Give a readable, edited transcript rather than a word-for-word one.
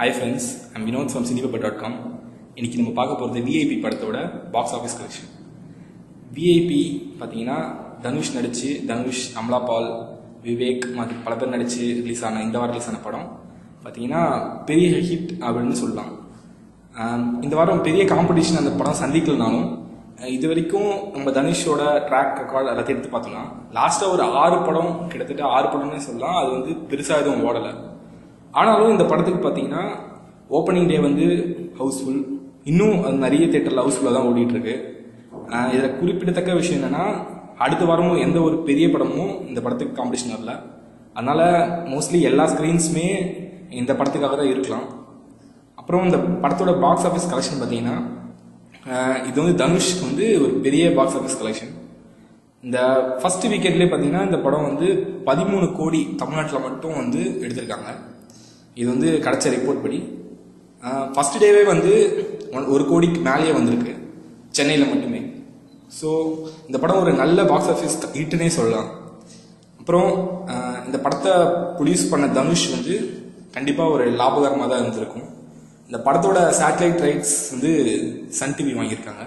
Hi friends, I'm Vinod from cinepaper.com. இன்னைக்கு நம்ம பார்க்க போகிறது விஐபி படத்தோட பாக்ஸ் ஆஃபீஸ் கலெக்ஷன். விஐபி பார்த்தீங்கன்னா தனுஷ் நடிச்சு, தனுஷ், அமலா பால், விவேக் மாதிரி பல பேர் நடிச்சு ரிலீஸ் ஆன இந்த வாரம் ரிலீஸ் ஆன படம் பார்த்தீங்கன்னா பெரிய ஹிட் அப்படின்னு சொல்லலாம். இந்த வாரம் பெரிய காம்படிஷன் அந்த படம் சந்திக்கலனாலும் இது வரைக்கும் நம்ம தனுஷோட ட்ராக் ரெக்கார்ட் எல்லாத்தையும் எடுத்து பார்த்தோம்னா லாஸ்ட்டாக ஒரு 6 படம் கிட்டத்தட்ட 6 படம்னு சொல்லலாம். அது வந்து பெருசாக எதுவும் ஓடலை. ஆனாலும் இந்த படத்துக்கு பார்த்தீங்கன்னா ஓப்பனிங் டே வந்து ஹவுஸ்ஃபுல், இன்னும் அது நிறைய தேட்டரில் ஹவுஸ்ஃபுல்லாக தான் ஓடிட்டு இருக்கு. இதில் குறிப்பிடத்தக்க விஷயம் என்னன்னா அடுத்த வாரமும் எந்த ஒரு பெரிய படமும் இந்த படத்துக்கு காம்படிஷன் வரல. அதனால மோஸ்ட்லி எல்லா ஸ்க்ரீன்ஸுமே இந்த படத்துக்காக தான் இருக்கலாம். அப்புறம் இந்த படத்தோட பாக்ஸ் ஆஃபீஸ் கலெக்ஷன் பார்த்தீங்கன்னா இது வந்து தனுஷ்க்கு வந்து ஒரு பெரிய பாக்ஸ் ஆஃபீஸ் கலெக்ஷன். இந்த ஃபர்ஸ்ட் வீக்கெண்ட்லேயே பார்த்தீங்கன்னா இந்த படம் வந்து 13 கோடி தமிழ்நாட்டில் மட்டும் வந்து எடுத்திருக்காங்க. இது வந்து கிடைச்ச ரிப்போர்ட் படி ஃபர்ஸ்ட் டேவே வந்து 1 கோடிக்கு மேலேயே வந்திருக்கு சென்னையில் மட்டுமே. ஸோ இந்த படம் ஒரு நல்ல பாக்ஸ் ஆஃபீஸ் ஹிட்னே சொல்லலாம். அப்புறம் இந்த படத்தை ப்ரொடியூஸ் பண்ண தனுஷ் வந்து கண்டிப்பாக ஒரு லாபகரமாக தான் இருந்திருக்கும். இந்த படத்தோட சேட்டலைட் ரைட்ஸ் வந்து சன் டிவி வாங்கியிருக்காங்க.